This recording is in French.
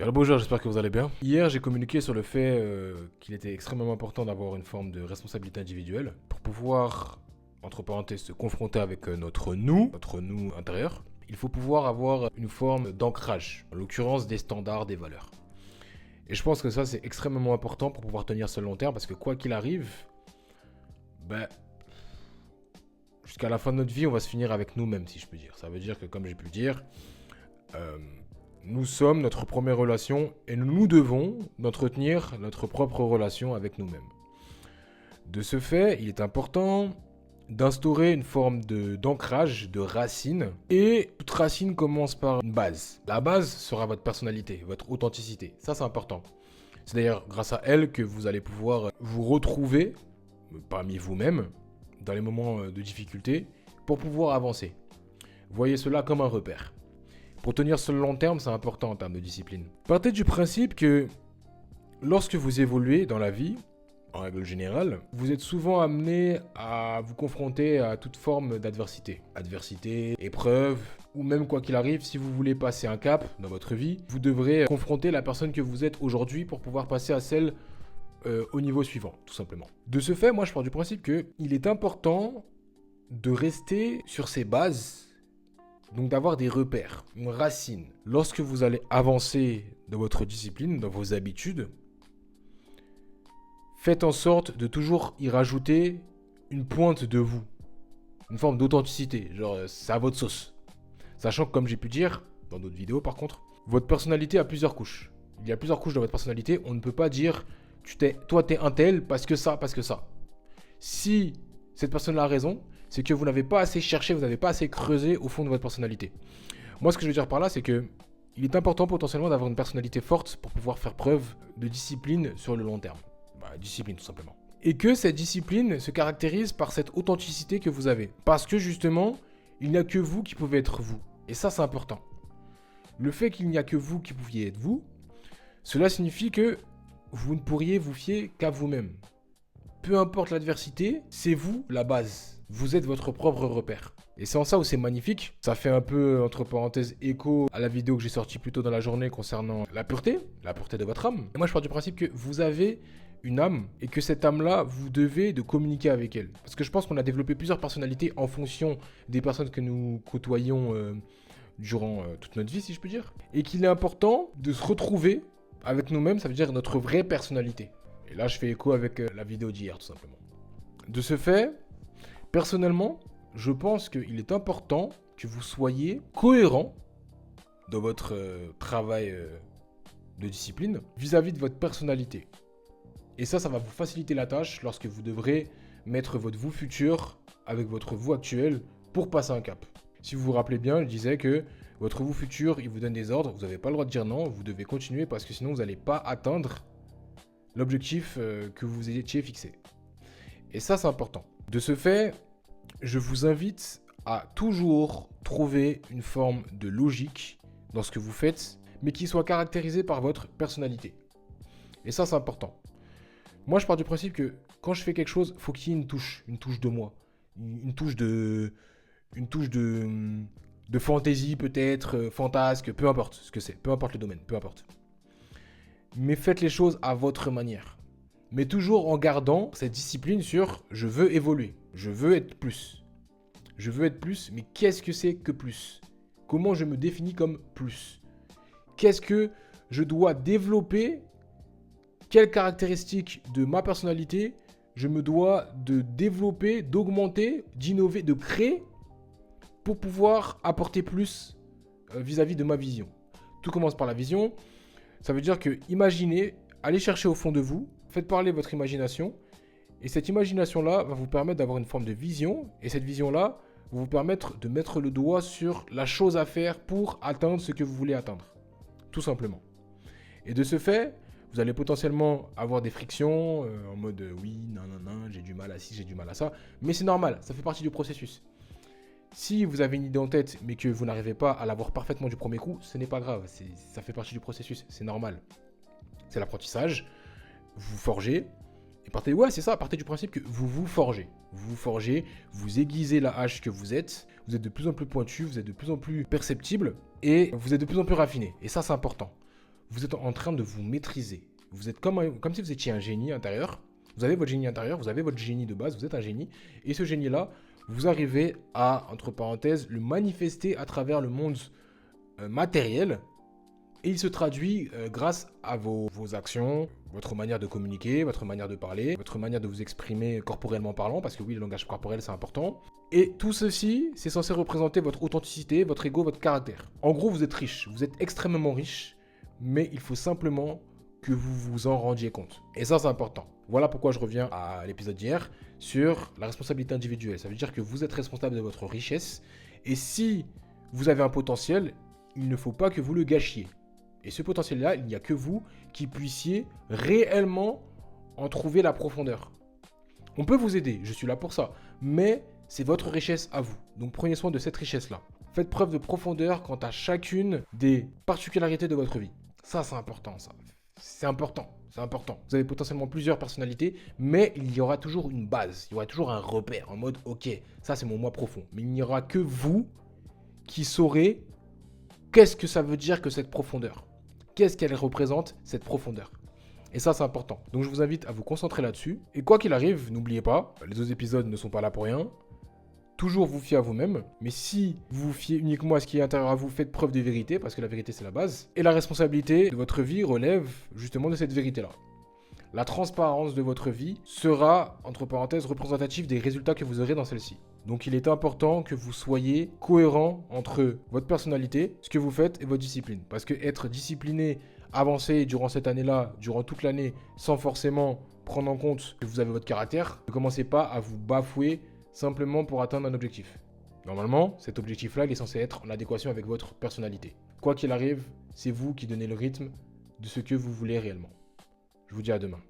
Alors bonjour, j'espère que vous allez bien. Hier, j'ai communiqué sur le fait qu'il était extrêmement important d'avoir une forme de responsabilité individuelle pour pouvoir, entre parenthèses, se confronter avec notre nous intérieur. Il faut pouvoir avoir une forme d'ancrage, en l'occurrence des standards, des valeurs. Et je pense que ça, c'est extrêmement important pour pouvoir tenir sur le long terme parce que quoi qu'il arrive, ben, jusqu'à la fin de notre vie, on va se finir avec nous-mêmes, si je peux dire. Ça veut dire que, comme j'ai pu le dire, nous sommes notre première relation et nous devons entretenir notre propre relation avec nous-mêmes. De ce fait, il est important d'instaurer une forme d'ancrage, de racine. Et toute racine commence par une base. La base sera votre personnalité, votre authenticité. Ça, c'est important. C'est d'ailleurs grâce à elle que vous allez pouvoir vous retrouver parmi vous-même dans les moments de difficulté pour pouvoir avancer. Voyez cela comme un repère. Pour tenir sur le long terme, c'est important en termes de discipline. Partez du principe que lorsque vous évoluez dans la vie, en règle générale, vous êtes souvent amené à vous confronter à toute forme d'adversité. Adversité, épreuve, ou même quoi qu'il arrive, si vous voulez passer un cap dans votre vie, vous devrez confronter la personne que vous êtes aujourd'hui pour pouvoir passer à celle au niveau suivant, tout simplement. De ce fait, moi je pars du principe qu'il est important de rester sur ses bases. Donc d'avoir des repères, une racine. Lorsque vous allez avancer dans votre discipline, dans vos habitudes, faites en sorte de toujours y rajouter une pointe de vous. Une forme d'authenticité, genre c'est à votre sauce. Sachant que comme j'ai pu dire, dans d'autres vidéos par contre, votre personnalité a plusieurs couches. Il y a plusieurs couches dans votre personnalité, on ne peut pas dire toi t'es un tel parce que ça. Si cette personne-là a raison, c'est que vous n'avez pas assez cherché, vous n'avez pas assez creusé au fond de votre personnalité. Moi, ce que je veux dire par là, c'est que il est important potentiellement d'avoir une personnalité forte pour pouvoir faire preuve de discipline sur le long terme. Discipline, tout simplement. Et que cette discipline se caractérise par cette authenticité que vous avez. Parce que justement, il n'y a que vous qui pouvez être vous. Et ça, c'est important. Le fait qu'il n'y a que vous qui pouviez être vous, cela signifie que vous ne pourriez vous fier qu'à vous-même. Peu importe l'adversité, c'est vous la base. Vous êtes votre propre repère. Et c'est en ça où c'est magnifique. Ça fait un peu, entre parenthèses, écho à la vidéo que j'ai sortie plus tôt dans la journée concernant la pureté de votre âme. Et moi, je pars du principe que vous avez une âme et que cette âme-là, vous devez de communiquer avec elle. Parce que je pense qu'on a développé plusieurs personnalités en fonction des personnes que nous côtoyons durant toute notre vie, si je peux dire. Et qu'il est important de se retrouver avec nous-mêmes, ça veut dire notre vraie personnalité. Et là, je fais écho avec la vidéo d'hier, tout simplement. De ce fait, personnellement, je pense qu'il est important que vous soyez cohérent dans votre travail de discipline vis-à-vis de votre personnalité. Et ça va vous faciliter la tâche lorsque vous devrez mettre votre vous futur avec votre vous actuel pour passer un cap. Si vous vous rappelez bien, je disais que votre vous futur, il vous donne des ordres, vous n'avez pas le droit de dire non, vous devez continuer parce que sinon vous n'allez pas atteindre l'objectif que vous étiez fixé. Et ça, c'est important. De ce fait, je vous invite à toujours trouver une forme de logique dans ce que vous faites, mais qui soit caractérisée par votre personnalité. Et ça, c'est important. Moi, je pars du principe que quand je fais quelque chose, il faut qu'il y ait une touche de moi, une touche de fantaisie peut-être, fantasque, peu importe ce que c'est, peu importe le domaine, peu importe. Mais faites les choses à votre manière. Mais toujours en gardant cette discipline sur je veux évoluer, je veux être plus. Je veux être plus, mais qu'est-ce que c'est que plus? Comment je me définis comme plus? Qu'est-ce que je dois développer? Quelles caractéristiques de ma personnalité je me dois de développer, d'augmenter, d'innover, de créer pour pouvoir apporter plus vis-à-vis de ma vision? Tout commence par la vision. Ça veut dire que imaginez, allez chercher au fond de vous, faites parler votre imagination. Et cette imagination-là va vous permettre d'avoir une forme de vision. Et cette vision-là va vous permettre de mettre le doigt sur la chose à faire pour atteindre ce que vous voulez atteindre. Tout simplement. Et de ce fait, vous allez potentiellement avoir des frictions en mode oui, non, j'ai du mal à ci, j'ai du mal à ça. Mais c'est normal, ça fait partie du processus. Si vous avez une idée en tête, mais que vous n'arrivez pas à l'avoir parfaitement du premier coup, ce n'est pas grave. Ça fait partie du processus, c'est normal. C'est l'apprentissage. Vous forgez. Et partez du principe que vous vous forgez. Vous vous forgez, vous aiguisez la hache que vous êtes de plus en plus pointu, vous êtes de plus en plus perceptible et vous êtes de plus en plus raffiné. Et ça, c'est important. vous êtes en train de vous maîtriser. Vous êtes comme si vous étiez un génie intérieur. Vous avez votre génie intérieur, vous avez votre génie de base, vous êtes un génie. Et ce génie-là, vous arrivez à, entre parenthèses, le manifester à travers le monde matériel. Et il se traduit grâce à vos actions, votre manière de communiquer, votre manière de parler, votre manière de vous exprimer corporellement parlant, parce que oui, le langage corporel, c'est important. Et tout ceci, c'est censé représenter votre authenticité, votre ego, votre caractère. En gros, vous êtes riche, vous êtes extrêmement riche, mais il faut simplement que vous vous en rendiez compte. Et ça, c'est important. Voilà pourquoi je reviens à l'épisode d'hier sur la responsabilité individuelle. Ça veut dire que vous êtes responsable de votre richesse, et si vous avez un potentiel, il ne faut pas que vous le gâchiez. Et ce potentiel-là, il n'y a que vous qui puissiez réellement en trouver la profondeur. On peut vous aider, je suis là pour ça, mais c'est votre richesse à vous. Donc prenez soin de cette richesse-là. Faites preuve de profondeur quant à chacune des particularités de votre vie. Ça, c'est important, ça. C'est important, c'est important. Vous avez potentiellement plusieurs personnalités, mais il y aura toujours une base, il y aura toujours un repère en mode, ok, ça c'est mon moi profond. Mais il n'y aura que vous qui saurez qu'est-ce que ça veut dire que cette profondeur. Qu'est-ce qu'elle représente, cette profondeur? Et ça, c'est important. Donc, je vous invite à vous concentrer là-dessus. Et quoi qu'il arrive, n'oubliez pas, les autres épisodes ne sont pas là pour rien. Toujours vous fier à vous-même. Mais si vous vous fiez uniquement à ce qui est intérieur à vous, faites preuve de vérité, parce que la vérité, c'est la base. Et la responsabilité de votre vie relève justement de cette vérité-là. La transparence de votre vie sera, entre parenthèses, représentative des résultats que vous aurez dans celle-ci. Donc il est important que vous soyez cohérent entre votre personnalité, ce que vous faites et votre discipline. Parce que être discipliné, avancer durant cette année-là, durant toute l'année, sans forcément prendre en compte que vous avez votre caractère, ne commencez pas à vous bafouer simplement pour atteindre un objectif. Normalement, cet objectif-là, il est censé être en adéquation avec votre personnalité. Quoi qu'il arrive, c'est vous qui donnez le rythme de ce que vous voulez réellement. Je vous dis à demain.